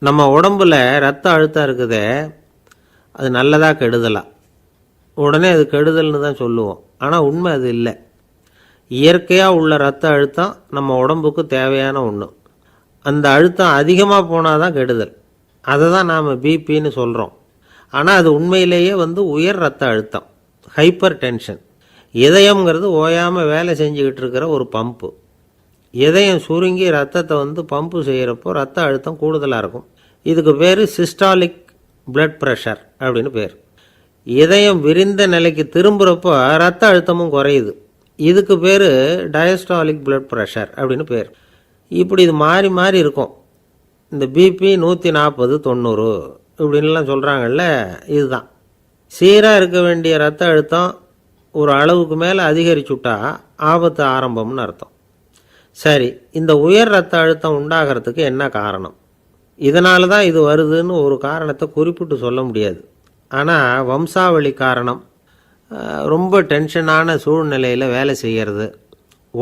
நம்ம உடம்புல ரத்த அழுத்தம் இருக்குதே, அது நல்லதா கெடுதலா? உடனே அது கெடுதல்னு தான் சொல்லுவோம். ஆனால் உண்மை அது இல்லை. இயற்கையாக உள்ள ரத்த அழுத்தம் நம்ம உடம்புக்கு தேவையான ஒன்று. அந்த அழுத்தம் அதிகமாக போனால் தான் கெடுதல். அதை தான் நாம் பிபின்னு சொல்கிறோம். ஆனால் அது உண்மையிலேயே உயர் ரத்த அழுத்தம், ஹைப்பர் டென்ஷன். இதயம்ங்கிறது ஓயாமல் வேலை செஞ்சுக்கிட்டு இருக்கிற ஒரு பம்பு. இதயம் சுருங்கி ரத்தத்தை பம்பு செய்கிறப்போ ரத்த அழுத்தம் கூடுதலாக இருக்கும். இதுக்கு பேர் சிஸ்டாலிக் பிளட் ப்ரெஷர் அப்படின்னு பேர். இதயம் விரிந்த நிலைக்கு திரும்புகிறப்போ ரத்த அழுத்தமும் குறையுது. இதுக்கு பேர் டயஸ்டாலிக் பிளட் ப்ரெஷர் அப்படின்னு பேர். இப்படி இது மாறி மாறி இருக்கும். இந்த பிபி 140 90 இப்படின்லாம் சொல்கிறாங்கல்ல, இதுதான். சீராக இருக்க வேண்டிய ரத்த அழுத்தம் ஒரு அளவுக்கு மேலே அதிகரிச்சுட்டா ஆபத்து ஆரம்பம்னு அர்த்தம். சரி, இந்த உயர் ரத்த அழுத்தம் உண்டாகிறதுக்கு என்ன காரணம்? இதனால தான் இது வருதுன்னு ஒரு காரணத்தை குறிப்பிட்டு சொல்ல முடியாது. ஆனால் வம்சாவளி காரணம், ரொம்ப டென்ஷனான சூழ்நிலையில் வேலை செய்கிறது,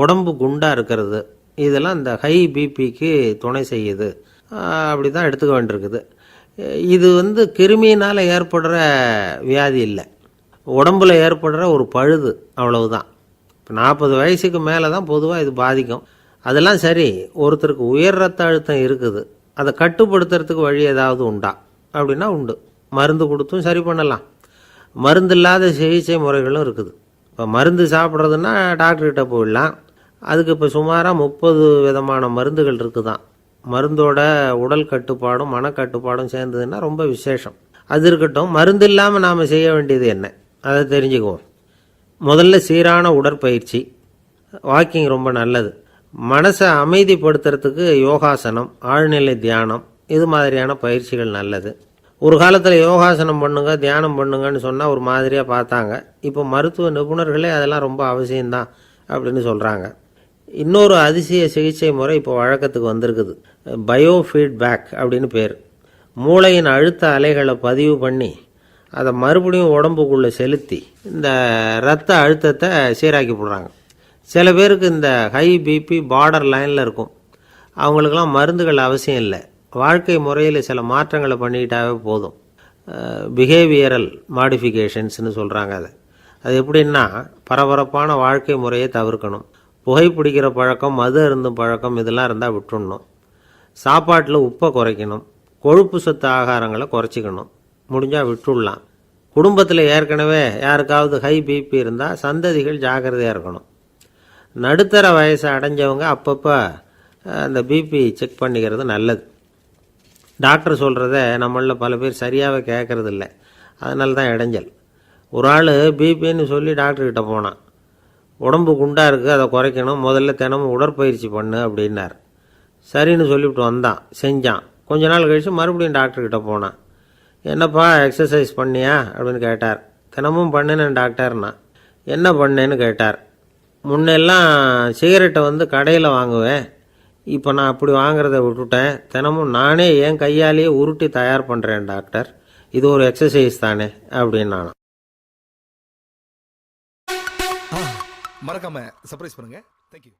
உடம்பு குண்டாக இருக்கிறது, இதெல்லாம் இந்த ஹை பிபிக்கு துணை செய்யுது. அப்படி தான் எடுத்துக்க வேண்டியிருக்குது. இது கிருமியினால் ஏற்படுற வியாதி இல்லை, உடம்பில் ஏற்படுற ஒரு பழுது, அவ்வளவுதான். இப்போ 40 வயசுக்கு மேலே தான் பொதுவாக இது பாதிக்கும். அதெல்லாம் சரி, ஒருத்தருக்கு உயர் ரத்த அழுத்தம் இருக்குது, அதை கட்டுப்படுத்துறதுக்கு வழி ஏதாவது உண்டா அப்படின்னா உண்டு. மருந்து கொடுத்தும் சரி பண்ணலாம். மருந்து இல்லாத சிகிச்சை முறைகளும் இருக்குது. இப்போ மருந்து சாப்பிட்றதுன்னா டாக்டர்கிட்ட போயிடலாம். அதுக்கு இப்போ சுமாராக 30 விதமான மருந்துகள் இருக்குதான். மருந்தோட உடல் கட்டுப்பாடும் மனக்கட்டுப்பாடும் சேர்ந்ததுன்னா ரொம்ப விசேஷம். அது இருக்கட்டும், மருந்து இல்லாமல் நாம் செய்ய வேண்டியது என்ன, அதை தெரிஞ்சுக்குவோம். முதல்ல சீரான உடற்பயிற்சி, வாக்கிங் ரொம்ப நல்லது. மனசை அமைதிப்படுத்துறதுக்கு யோகாசனம், ஆழ்நிலை தியானம், இது மாதிரியான பயிற்சிகள் நல்லது. ஒரு காலத்தில் யோகாசனம் பண்ணுங்க, தியானம் பண்ணுங்கன்னு சொன்னால் ஒரு மாதிரியாக பார்த்தாங்க. இப்போ மருத்துவ நிபுணர்களே அதெல்லாம் ரொம்ப அவசியம்தான் அப்படின்னு சொல்கிறாங்க. இன்னொரு அதிசய சிகிச்சை முறை இப்போ வழக்கத்துக்கு வந்திருக்குது. பயோ ஃபீட்பேக் அப்படின்னு பேர். மூளையின் அழுத்த அலைகளை பதிவு பண்ணி அதை மறுபடியும் உடம்புக்குள்ளே செலுத்தி இந்த இரத்த அழுத்தத்தை சீராக்கி போடுறாங்க. சில பேருக்கு இந்த ஹை பிபி பார்டர் லைனில் இருக்கும். அவங்களுக்கெல்லாம் மருந்துகள் அவசியம் இல்லை. வாழ்க்கை முறையில் சில மாற்றங்களை பண்ணிக்கிட்டாவே போதும். பிஹேவியரல் மாடிஃபிகேஷன்ஸ்னு சொல்கிறாங்க. அது எப்படின்னா, பரபரப்பான வாழ்க்கை முறையை தவிர்க்கணும். புகைப்பிடிக்கிற பழக்கம், மது அருந்தும் பழக்கம், இதெல்லாம் இருந்தால் விட்டுடணும். சாப்பாட்டில் உப்பை குறைக்கணும். கொழுப்பு சத்து ஆகாரங்களை குறைச்சிக்கணும். முடிஞ்சால் விட்டுடலாம். குடும்பத்தில் ஏற்கனவே யாருக்காவது ஹை பிபி இருந்தால் சந்ததிகள் ஜாக்கிரதையாக இருக்கணும். நடுத்தர வயசை அடைஞ்சவங்க அப்பப்போ அந்த பிபி செக் பண்ணிக்கிறது நல்லது. டாக்டர் சொல்கிறத நம்மளில் பல பேர் சரியாகவே கேட்கறது இல்லை. அதனால தான் இடைஞ்சல். ஒரு ஆள் பிபின்னு சொல்லி டாக்டர்கிட்ட போனான். உடம்பு குண்டாக இருக்குது, அதை குறைக்கணும், முதல்ல தினமும் உடற்பயிற்சி பண்ணு அப்படின்னார். சரின்னு சொல்லிவிட்டு வந்தான், செஞ்சான். கொஞ்ச நாள் கழித்து மறுபடியும் டாக்டர்கிட்ட போனான். என்னப்பா எக்ஸசைஸ் பண்ணியா அப்படின்னு கேட்டார். தினமும் பண்ணினேன் டாக்டர்னா. என்ன பண்ணேன்னு கேட்டார். முன்னெல்லாம் சிகரெட்டை கடையில் வாங்குவேன், இப்போ நான் அப்படி வாங்குறத விட்டுட்டேன். தினமும் நானே என் கையாலேயே உருட்டி தயார் பண்ணுறேன் டாக்டர். இது ஒரு எக்ஸசைஸ் தானே அப்படின்னு நானும். மறக்காம சர்ப்ரைஸ் பண்ணுங்க. தேங்க்யூ.